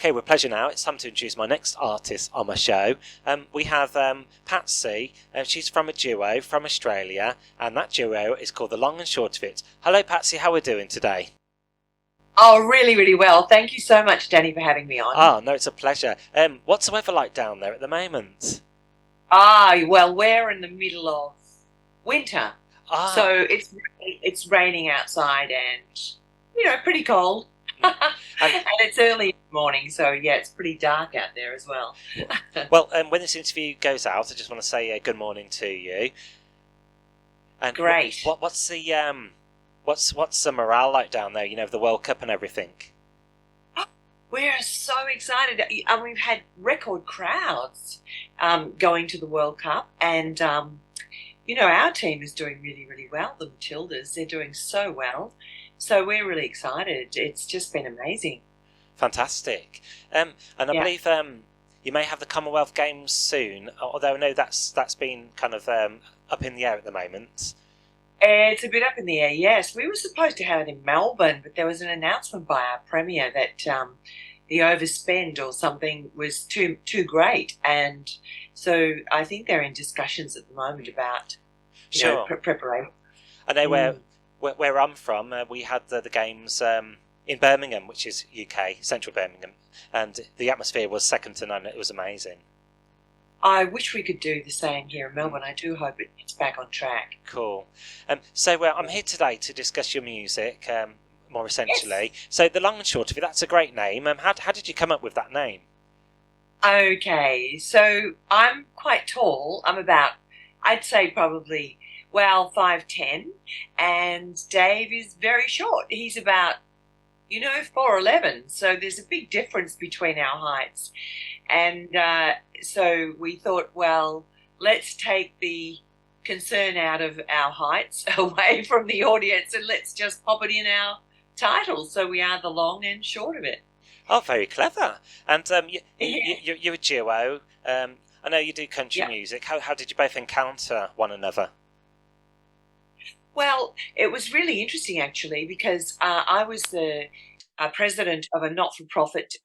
Okay, with pleasure now. It's time to introduce my next artist on my show. We have Patsy. She's from a duo from Australia, and that duo is called The Long and Short of It. Hello, Patsy. How are we doing today? Oh, really, really well. Thank you so much, Danny, for having me on. Ah, no, it's a pleasure. What's the weather like down there at the moment? Well, we're in the middle of winter, so Ah, it's raining outside and pretty cold. and And it's early in the morning, so yeah, it's pretty dark out there as well. well, when this interview goes out, I just want to say good morning to you. And Great. what's the what's the morale like down there? You know, the World Cup and everything. We're so excited. And we've had record crowds going to the World Cup, and our team is doing really, really well. The Matildas, they're doing so well. So we're really excited. It's just been amazing. Fantastic. And I Yeah. believe you may have the Commonwealth Games soon, although I know that's been kind of up in the air at the moment. It's a bit up in the air, yes. We were supposed to have it in Melbourne, but there was an announcement by our Premier that the overspend or something was too great. And so I think they're in discussions at the moment about, Sure. preparation. I know Mm. where I'm from, we had the games in Birmingham, which is UK, central Birmingham, and the atmosphere was second to none. It was amazing. I wish we could do the same here in Mm. Melbourne. I do hope it's back on track. Cool. So I'm here today to discuss your music, more Yes. essentially. So the long and short of it, that's a great name. How did you come up with that name? Okay, so I'm quite tall. I'd say probably, well, 5'10", and Dave is very short. He's about, 4'11", so there's a big difference between our heights. And so we thought, well, let's take the concern out of our heights away from the audience and let's just pop it in our title. So we are the long and short of it. Oh, very clever. And you're a duo. I know you do country Yeah. music. How did you both encounter one another? Well, it was really interesting actually because I was the president of a not-for-profit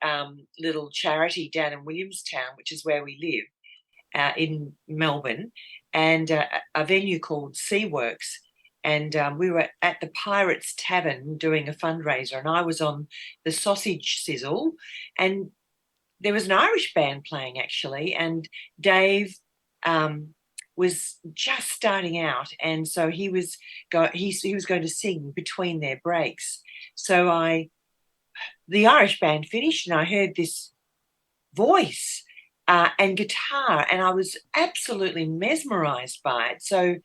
little charity down in Williamstown, which is where we live in Melbourne, and a venue called Seaworks. And we were at the Pirates Tavern doing a fundraiser, and I was on the sausage sizzle, and there was an Irish band playing actually, and Dave um, was just starting out, and so he was going to sing between their breaks. So the Irish band finished, and I heard this voice and guitar, and I was absolutely mesmerized by it. So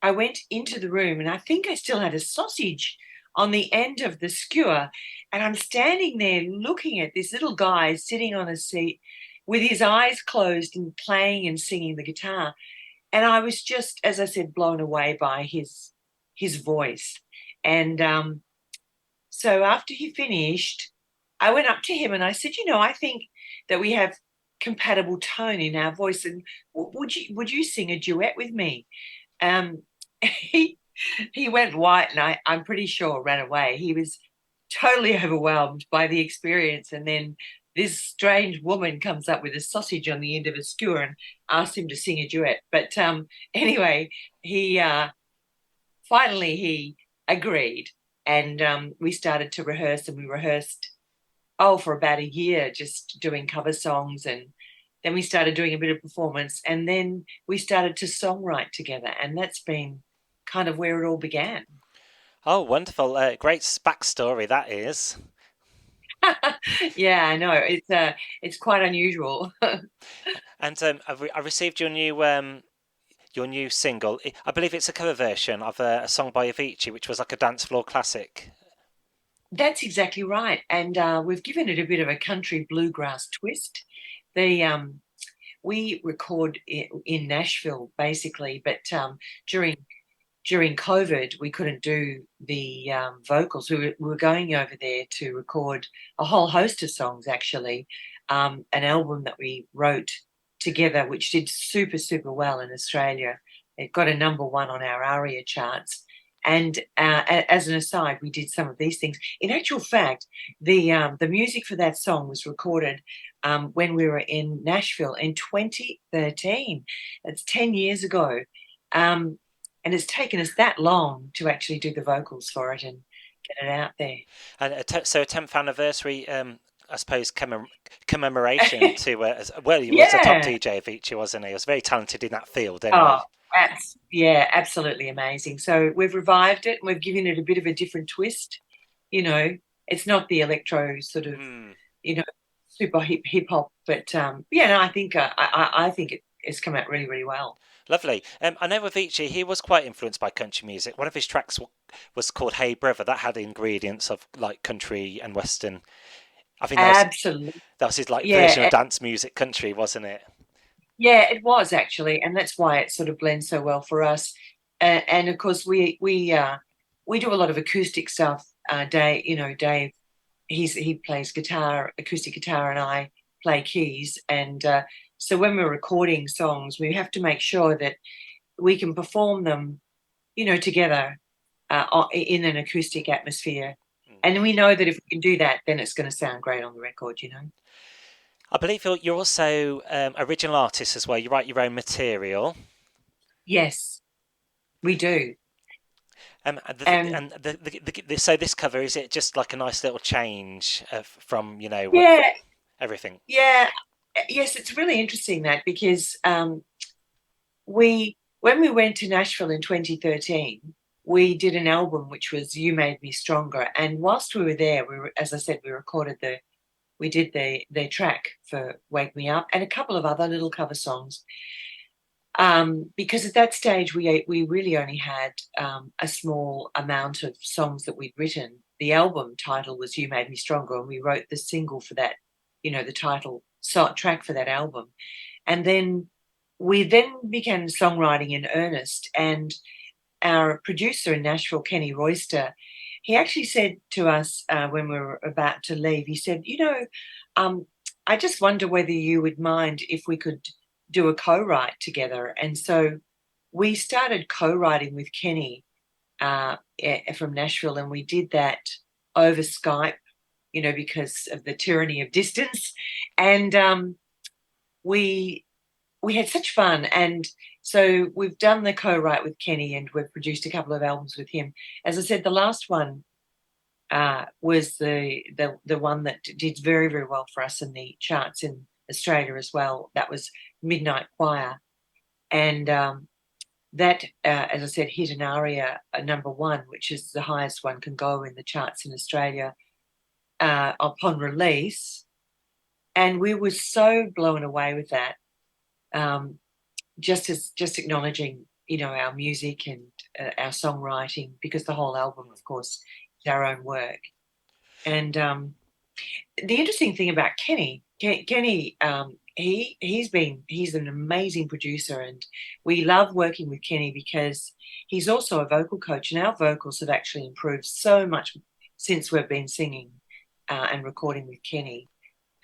I went into the room, and I think I still had a sausage on the end of the skewer. And I'm standing there looking at this little guy sitting on a seat with his eyes closed and playing and singing the guitar. And I was just, as I said, blown away by his voice. And so after he finished, I went up to him and I said, I think that we have compatible tone in our voice, and would you sing a duet with me? Um, he he went white, and I'm pretty sure ran away. He was totally overwhelmed by the experience, and then this strange woman comes up with a sausage on the end of a skewer and asks him to sing a duet. But anyway, he finally he agreed, and we started to rehearse, and we rehearsed for about a year, just doing cover songs, and then we started doing a bit of performance, and then we started to songwrite together, and that's been kind of where it all began. Oh, wonderful! Great backstory that is. Yeah, I know it's quite unusual. And I received your new single. I believe it's a cover version of a song by Avicii, which was like a dance floor classic. That's exactly right, and we've given it a bit of a country bluegrass twist. The We record in Nashville basically, but during during COVID, we couldn't do the vocals. We were going over there to record a whole host of songs, actually, an album that we wrote together, which did super, super well in Australia. It got a number one on our ARIA charts. And as an aside, we did some of these things. In actual fact, the music for that song was recorded when we were in Nashville in 2013. That's 10 years ago. And it's taken us that long to actually do the vocals for it and get it out there. And so a 10th anniversary, I suppose, commemoration to, well, he was a top Yeah. DJ of Avicii, wasn't he? He was very talented in that field Oh, anyway. yeah, absolutely amazing. So we've revived it and we've given it a bit of a different twist. You know, it's not the electro sort of, Mm. you know, super hip hop, but yeah, no, I think it's come out really, really well. Lovely. I know Avicii, he was quite influenced by country music. One of his tracks was called Hey Brother. That had ingredients of like country and western. I think Absolutely. that was his like version Yeah, of dance music country, wasn't it? yeah, it was actually, and that's why it sort of blends so well for us. And of course, we do a lot of acoustic stuff. Dave, he plays guitar, acoustic guitar, and I play keys. And so when we're recording songs, we have to make sure that we can perform them, together in an acoustic atmosphere. Mm. And we know that if we can do that, then it's going to sound great on the record. I believe you're also original artist as well. You write your own material. Yes, we do. And So this cover, is it just like a nice little change from yeah, everything? yeah, yes, it's really interesting that because when we went to Nashville in 2013, we did an album which was "You Made Me Stronger," and whilst we were there, as I said, we did the track for "Wake Me Up" and a couple of other little cover songs. Because at that stage we really only had a small amount of songs that we'd written. The album title was "You Made Me Stronger," and we wrote the single for that, the title track for that album. And then we then began songwriting in earnest. And our producer in Nashville, Kenny Royster, he actually said to us when we were about to leave, he said, I just wonder whether you would mind if we could do a co-write together. And so we started co-writing with Kenny from Nashville, and we did that over Skype, because of the tyranny of distance. And we had such fun. And so we've done the co-write with Kenny, and we've produced a couple of albums with him. As I said, the last one was the one that did very, very well for us in the charts in Australia as well. That was Midnight Choir. And that, as I said, hit an ARIA number one, which is the highest one can go in the charts in Australia upon release. And we were so blown away with that. Just acknowledging, our music and our songwriting, because the whole album, of course, is our own work. And the interesting thing about Kenny, he's an amazing producer, and we love working with Kenny because he's also a vocal coach, and our vocals have actually improved so much since we've been singing and recording with Kenny.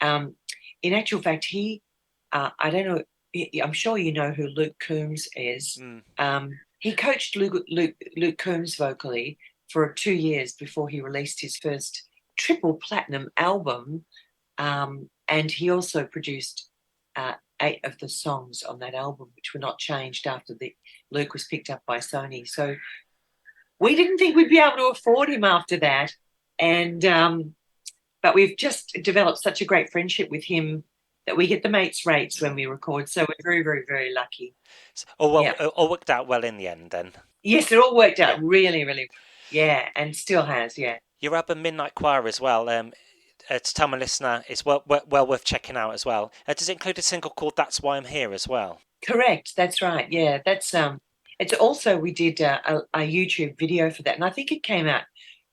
In actual fact, I don't know, I'm sure you know who Luke Combs is. He coached Luke Combs vocally for 2 years before he released his first triple platinum album, and he also produced 8 of the songs on that album, which were not changed after Luke was picked up by Sony. So we didn't think we'd be able to afford him after that, and but we've just developed such a great friendship with him that we get the mates rates when we record. So we're very, very, very lucky. All worked out well in the end then. Yes, it all worked out really, really well. Yeah, and still has, yeah. Your album Midnight Choir as well, to tell my listener, it's well worth checking out as well. Does it include a single called That's Why I'm Here as well? Correct, that's right, yeah. That's it's also, we did a YouTube video for that, and I think it came out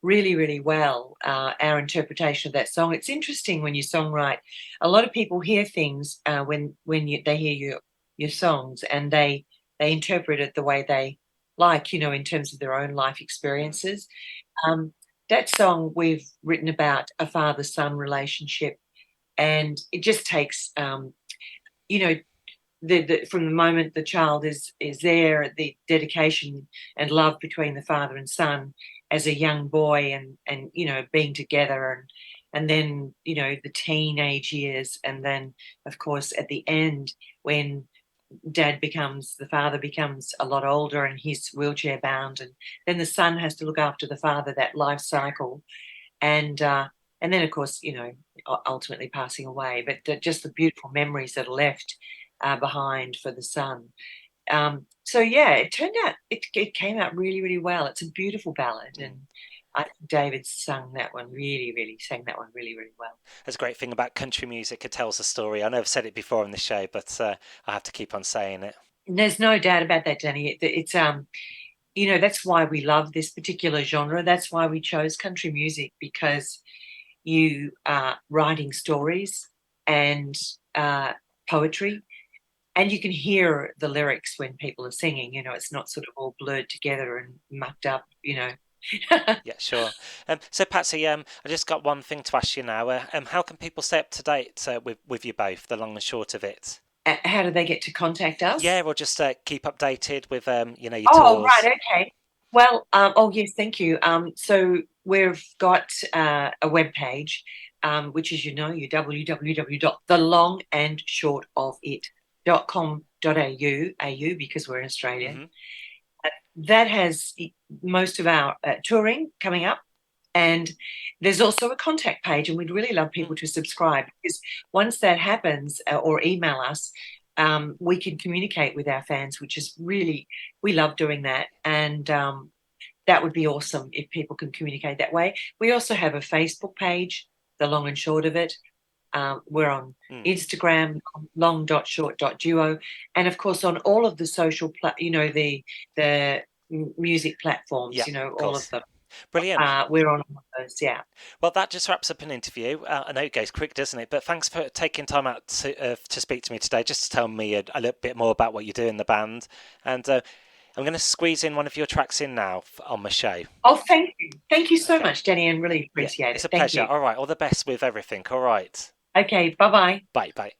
really, really well, our interpretation of that song. It's interesting when you songwrite. A lot of people hear things when they hear your songs, and they interpret it the way they like, in terms of their own life experiences. That song we've written about a father-son relationship, and it just takes, you know, from the moment the child is there, the dedication and love between the father and son as a young boy, and being together, and then the teenage years, and then of course at the end when the father becomes a lot older and he's wheelchair bound, and then the son has to look after the father, that life cycle, and then of course ultimately passing away, but just the beautiful memories that are left behind for the son. So yeah, it turned out it came out really, really well. It's a beautiful ballad, and I think David sang that one really, really well. That's a great thing about country music. It tells a story. I know I've said it before on the show, but I have to keep on saying it. And there's no doubt about that, Danny. It's that's why we love this particular genre. That's why we chose country music, because you are writing stories and poetry, and you can hear the lyrics when people are singing. It's not sort of all blurred together and mucked up. Yeah, sure. So Patsy, I just got one thing to ask you now. How can people stay up to date with you both, the long and short of it? How do they get to contact us? Yeah, we'll just keep updated with your Oh, tours. right, okay. Well, oh yes, thank you. So we've got a web page, which is your www.thelongandshortofit.com.au, because we're in Australia. Hmm. That has most of our touring coming up. And there's also a contact page, and we'd really love people to subscribe, because once that happens, or email us, we can communicate with our fans, which is really, we love doing that. And that would be awesome if people can communicate that way. We also have a Facebook page, The Long and Short of It. We're on Instagram, long.short.duo, and of course on all of the social, the music platforms, Yeah, of all of course. them. Brilliant. We're on all of those, yeah. Well, that just wraps up an interview. I know it goes quick, doesn't it? But thanks for taking time out to speak to me today, just to tell me a little bit more about what you do in the band. And I'm going to squeeze in one of your tracks in now on my show. Oh, thank you. Thank you so Okay. much, Danny, and really Yeah, appreciate it's it. a Thank pleasure. you. All right. All the best with everything. All right. Okay, bye-bye. Bye. Bye.